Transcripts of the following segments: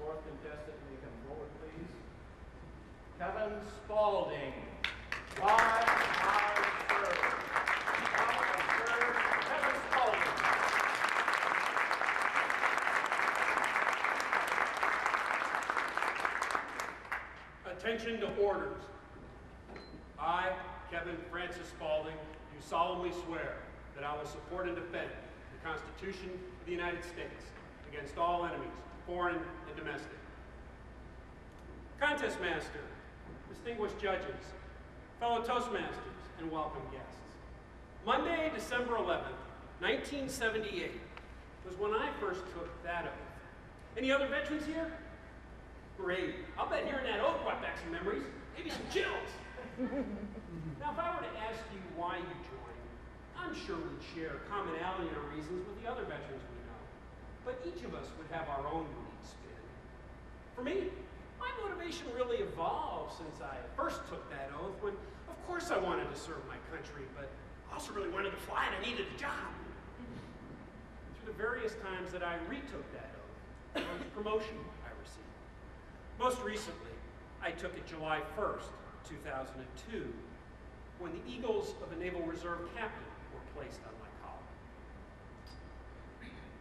fourth contestant, will you come forward, please? Kevin Spalding. Why serve? Kevin Spalding. Attention to orders. I, Kevin Francis Spalding, do solemnly swear that I will support and defend the Constitution of the United States against all enemies, foreign and domestic. Contest Master, distinguished judges, fellow Toastmasters, and welcome guests. Monday, December 11th, 1978 was when I first took that oath. Any other veterans here? Great. I'll bet hearing that oath brought back some memories, maybe some chills. Now, if I were to ask you why you joined, I'm sure we'd share commonality or reasons with the other veterans we know. But each of us would have our own unique spin. For me, my motivation really evolved since I first took that oath when, of course, I wanted to serve my country, but I also really wanted to fly and I needed a job. Through the various times that I retook that oath, there was promotion I received. Most recently, I took it July 1st, 2002, when the Eagles of a Naval Reserve captain were placed on my collar.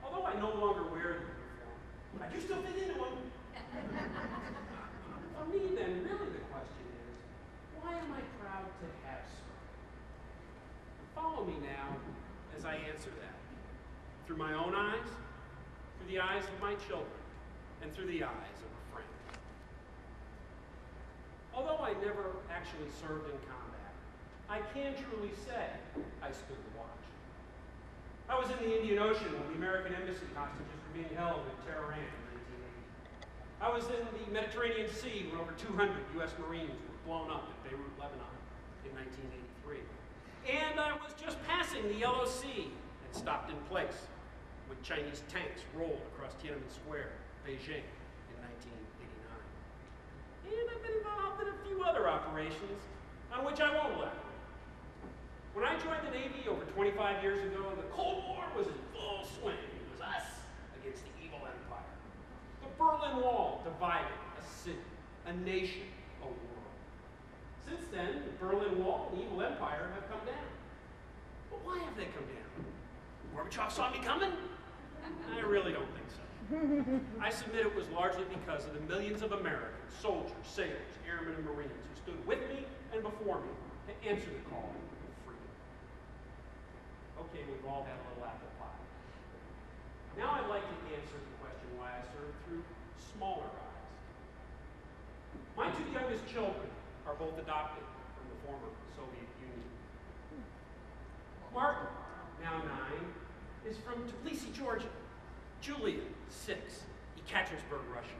Although I no longer wear the uniform, I do still fit into them. For me, then, really the question is, why am I proud to have served? Follow me now as I answer that. Through my own eyes, through the eyes of my children, and through the eyes of a friend. Although I never actually served in combat, I can truly say I stood the watch. I was in the Indian Ocean when the American embassy hostages were being held in Tehran in 1980. I was in the Mediterranean Sea when over 200 U.S. Marines were blown up at Beirut, Lebanon in 1983. And I was just passing the Yellow Sea and stopped in place when Chinese tanks rolled across Tiananmen Square, Beijing, in 1989. And I've been involved in a few other operations on which I won't elaborate. When I joined the Navy over 25 years ago, the Cold War was in full swing. It was us against the evil empire. The Berlin Wall divided a city, a nation, a world. Since then, the Berlin Wall and the evil empire have come down. But why have they come down? Gorbachev saw me coming? I really don't think so. I submit it was largely because of the millions of Americans, soldiers, sailors, airmen, and Marines who stood with me and before me to answer the call of freedom. Okay, we've all had a little apple pie. Now I'd like to answer the question why I served through smaller eyes. My two youngest children are both adopted from the former Soviet Union. Martin, now 9, is from Tbilisi, Georgia. Julia, 6, Ekaterinburg, Russia.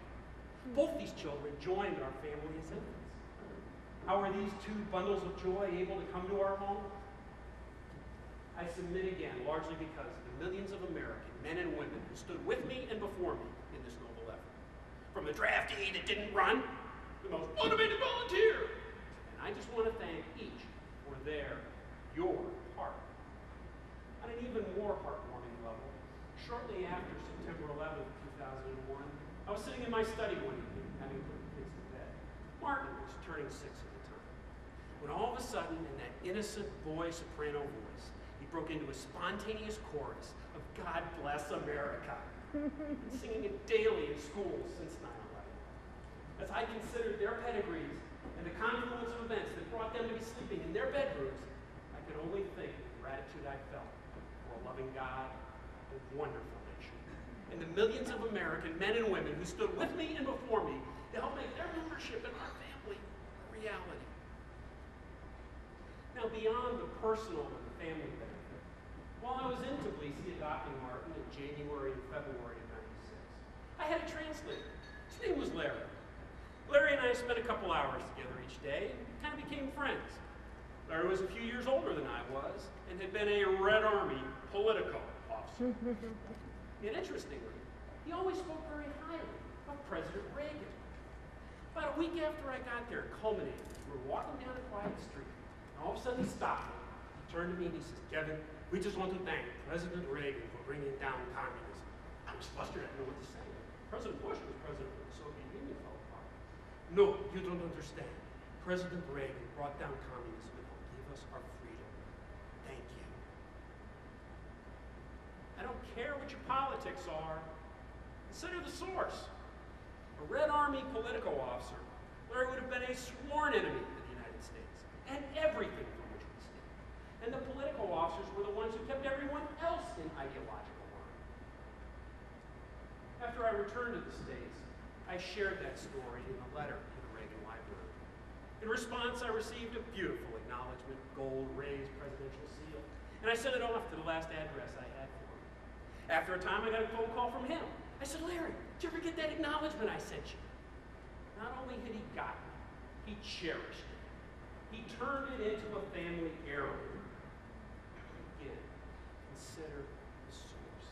Both these children joined our family as infants. How are these two bundles of joy able to come to our home? I submit again, largely because of the millions of American men and women who stood with me and before me in this noble effort. From the draftee that didn't run, the most motivated volunteer. And I just want to thank each for your part. On an even more heartwarming level, shortly after September 11th, 2001, I was sitting in my study one evening, having put the kids to bed. Martin was turning 6 at the time, when all of a sudden, in that innocent boy soprano voice, he broke into a spontaneous chorus of God Bless America, and singing it daily in schools since 9/11. As I considered their pedigrees and the confluence of events that brought them to be sleeping in their bedrooms, I could only think of the gratitude I felt for a loving God, a wonderful nation, and the millions of American men and women who stood with me and before me to help make their membership in our family a reality. Now, beyond the personal and the family benefit, while I was in Tbilisi adopting Martin in January and February of '96, I had a translator. His name was Larry. Larry and I spent a couple hours together each day and kind of became friends. Larry was a few years older than I was and had been a Red Army political officer. Yet interestingly, he always spoke very highly of President Reagan. About a week after I got there, culminating, we were walking down a quiet street, and all of a sudden he stopped me. He turned to me and he says, "Kevin, we just want to thank President Reagan for bringing down communism." I was flustered, I didn't know what to say. President Bush was president of the Soviet No, you don't understand. President Reagan brought down communism and will give us our freedom. Thank you. I don't care what your politics are. Consider the source. A Red Army Politico officer, Larry would have been a sworn enemy of the United States and everything from which we stand. And the Politico officers were the ones who kept everyone else in ideological line. After I returned to the States, I shared that story in a letter to the Reagan Library. In response, I received a beautiful acknowledgement, gold raised presidential seal, and I sent it off to the last address I had for him. After a time, I got a phone call from him. I said, Larry, did you ever get that acknowledgement I sent you? Not only had he gotten it, he cherished it. He turned it into a family heirloom. Again, consider the source.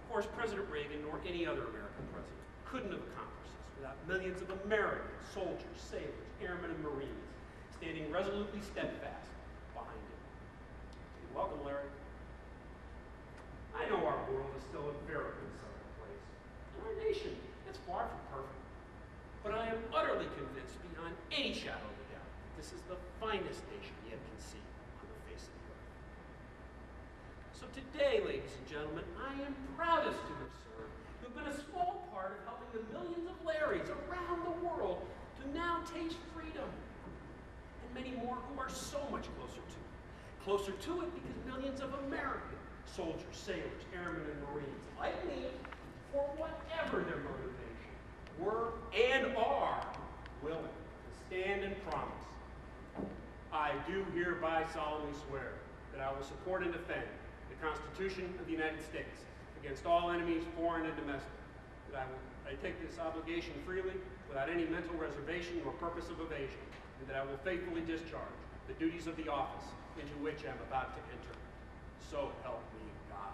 Of course, President Reagan, nor any other American president, couldn't have accomplished this without millions of American soldiers, sailors, airmen, and Marines standing resolutely steadfast behind him. You're welcome, Larry. I know our world is still a very unsettled place, and our nation is far from perfect. But I am utterly convinced, beyond any shadow of a doubt, that this is the finest nation yet conceived on the face of the earth. So today, ladies and gentlemen, I am proudest to have served, to have been a small part of helping the millions of Larrys around the world to now taste freedom, and many more who are so much closer to it. Closer to it because millions of Americans, soldiers, sailors, airmen, and Marines, like me, for whatever their motivation, were and are willing to stand and promise. I do hereby solemnly swear that I will support and defend the Constitution of the United States against all enemies, foreign and domestic. That I take this obligation freely, without any mental reservation or purpose of evasion, and that I will faithfully discharge the duties of the office into which I am about to enter. So help me God.